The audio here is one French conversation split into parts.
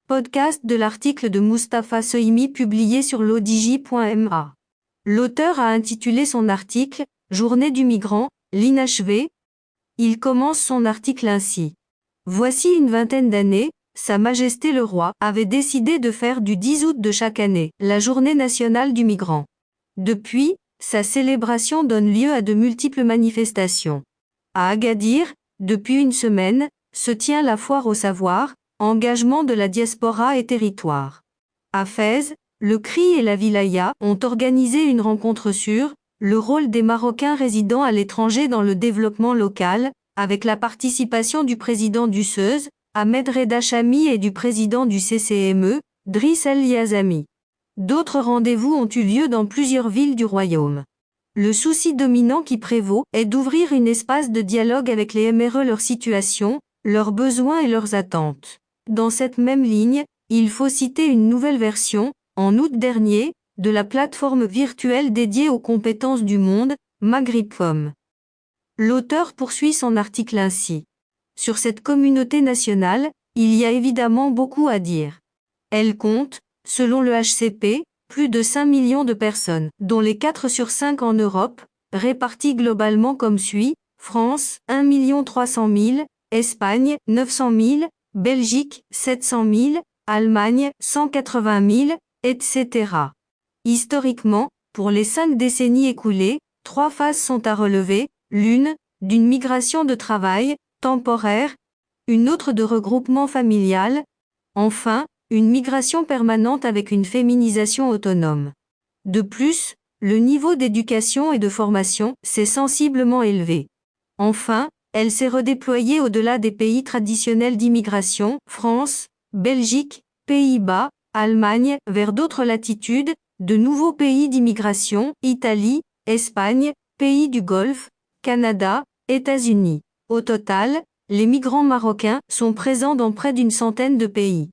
Podcast de l'article de Mustapha Sohimi publié sur l'odj.ma. L'auteur a intitulé son article « Journée du migrant, l'inachevé ». Il commence son article ainsi. Voici une vingtaine d'années, Sa Majesté le Roi avait décidé de faire du 10 août de chaque année la Journée nationale du migrant. Depuis, sa célébration donne lieu à de multiples manifestations. À Agadir, depuis une semaine, se tient la foire au savoir, engagement de la diaspora et territoire. À Fès, le CRI et la Wilaya ont organisé une rencontre sur le rôle des Marocains résidant à l'étranger dans le développement local, avec la participation du président du SEUZ, Ahmed Reda Chami et du président du CCME, Driss El Yazami. D'autres rendez-vous ont eu lieu dans plusieurs villes du royaume. Le souci dominant qui prévaut est d'ouvrir un espace de dialogue avec les MRE, leur situation, leurs besoins et leurs attentes. Dans cette même ligne, il faut citer une nouvelle version, en août dernier, de la plateforme virtuelle dédiée aux compétences du monde, Maghribcom. L'auteur poursuit son article ainsi. Sur cette communauté nationale, il y a évidemment beaucoup à dire. Elle compte, selon le HCP, plus de 5 millions de personnes, dont les 4 sur 5 en Europe, réparties globalement comme suit: France, 1 300 000, Espagne, 900 000, Belgique, 700 000, Allemagne, 180 000, etc. Historiquement, pour les 5 décennies écoulées, 3 phases sont à relever: l'une, d'une migration de travail, temporaire, une autre de regroupement familial, enfin, une migration permanente avec une féminisation autonome. De plus, le niveau d'éducation et de formation s'est sensiblement élevé. Enfin, elle s'est redéployée au-delà des pays traditionnels d'immigration, France, Belgique, Pays-Bas, Allemagne, vers d'autres latitudes, de nouveaux pays d'immigration, Italie, Espagne, pays du Golfe, Canada, États-Unis. Au total, les migrants marocains sont présents dans près d'une centaine de pays.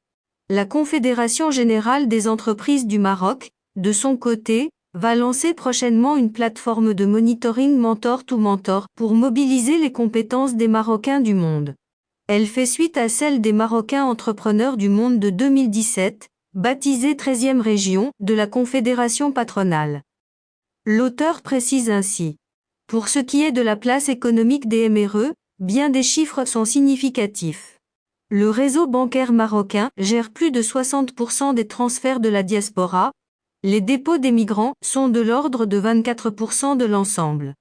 La Confédération générale des entreprises du Maroc, de son côté, va lancer prochainement une plateforme de monitoring Mentor to Mentor pour mobiliser les compétences des Marocains du monde. Elle fait suite à celle des Marocains entrepreneurs du monde de 2017, baptisée 13e région de la Confédération patronale. L'auteur précise ainsi. Pour ce qui est de la place économique des MRE, bien des chiffres sont significatifs. Le réseau bancaire marocain gère plus de 60% des transferts de la diaspora. Les dépôts des migrants sont de l'ordre de 24% de l'ensemble.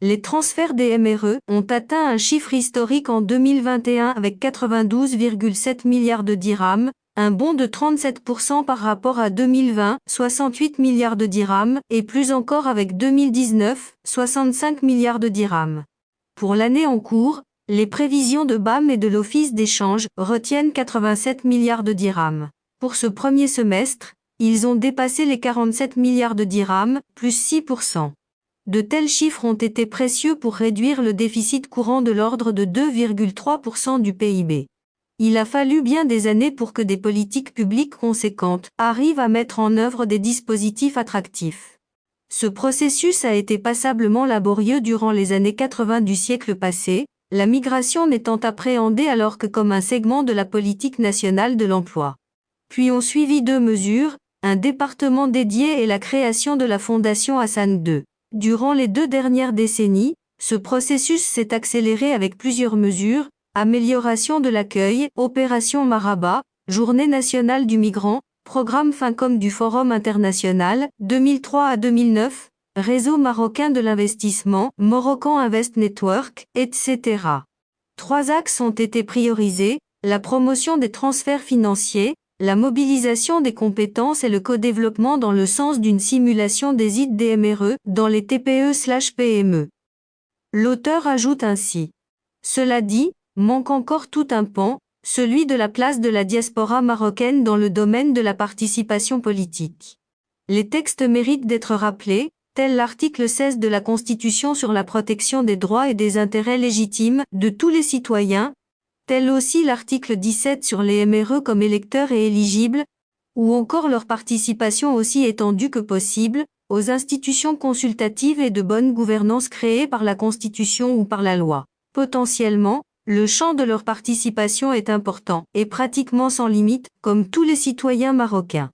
Les transferts des MRE ont atteint un chiffre historique en 2021 avec 92,7 milliards de dirhams, un bond de 37% par rapport à 2020, 68 milliards de dirhams, et plus encore avec 2019, 65 milliards de dirhams. Pour l'année en cours, les prévisions de BAM et de l'Office d'échange retiennent 87 milliards de dirhams. Pour ce premier semestre, ils ont dépassé les 47 milliards de dirhams, plus 6%. De tels chiffres ont été précieux pour réduire le déficit courant de l'ordre de 2,3% du PIB. Il a fallu bien des années pour que des politiques publiques conséquentes arrivent à mettre en œuvre des dispositifs attractifs. Ce processus a été passablement laborieux durant les années 80 du siècle passé, la migration n'étant appréhendée alors que comme un segment de la politique nationale de l'emploi. Puis ont suivi 2 mesures, un département dédié et la création de la Fondation Hassan II. Durant les 2 dernières décennies, ce processus s'est accéléré avec plusieurs mesures: amélioration de l'accueil, opération Maraba, Journée nationale du migrant, programme FinCom du Forum international, 2003 à 2009, Réseau marocain de l'investissement, Moroccan Invest Network, etc. 3 axes ont été priorisés: la promotion des transferts financiers, la mobilisation des compétences et le co-développement dans le sens d'une simulation des IDMRE dans les TPE/PME. L'auteur ajoute ainsi. Cela dit, manque encore tout un pan, celui de la place de la diaspora marocaine dans le domaine de la participation politique. Les textes méritent d'être rappelés, tel l'article 16 de la Constitution sur la protection des droits et des intérêts légitimes de tous les citoyens, tel aussi l'article 17 sur les MRE comme électeurs et éligibles, ou encore leur participation aussi étendue que possible, aux institutions consultatives et de bonne gouvernance créées par la Constitution ou par la loi. Potentiellement, Le champ de leur participation est important et pratiquement sans limite, comme tous les citoyens marocains.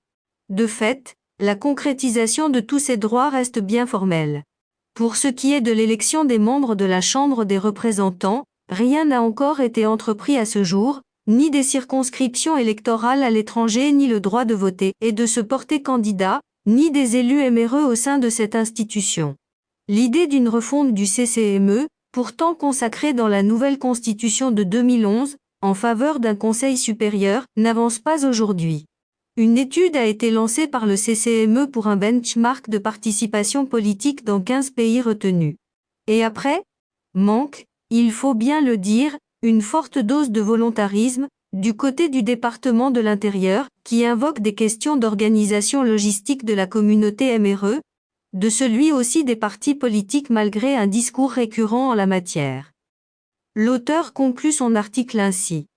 De fait, la concrétisation de tous ces droits reste bien formelle. Pour ce qui est de l'élection des membres de la Chambre des représentants, rien n'a encore été entrepris à ce jour, ni des circonscriptions électorales à l'étranger ni le droit de voter et de se porter candidat, ni des élus éméreux au sein de cette institution. L'idée d'une refonte du CCME, pourtant consacrée dans la nouvelle constitution de 2011, en faveur d'un conseil supérieur, n'avance pas aujourd'hui. Une étude a été lancée par le CCME pour un benchmark de participation politique dans 15 pays retenus. Et après ? Manque, il faut bien le dire, une forte dose de volontarisme, du côté du département de l'Intérieur, qui invoque des questions d'organisation logistique de la communauté MRE, de celui aussi des partis politiques malgré un discours récurrent en la matière. L'auteur conclut son article ainsi.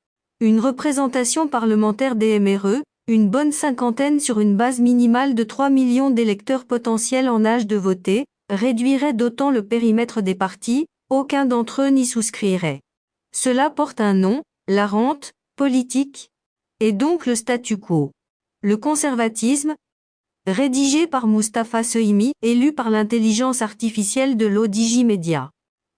Une représentation parlementaire des MRE, une bonne cinquantaine sur une base minimale de 3 millions d'électeurs potentiels en âge de voter, réduirait d'autant le périmètre des partis, aucun d'entre eux n'y souscrirait. Cela porte un nom, la rente, politique, et donc le statu quo. Le conservatisme, rédigé par Mustapha Sohimi, élu par l'intelligence artificielle de l'ODJ Media.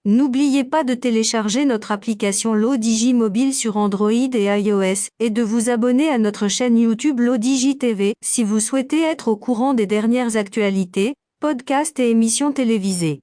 N'oubliez pas de télécharger notre application l'ODJ mobile sur Android et iOS, et de vous abonner à notre chaîne YouTube l'ODJ TV, si vous souhaitez être au courant des dernières actualités, podcasts et émissions télévisées.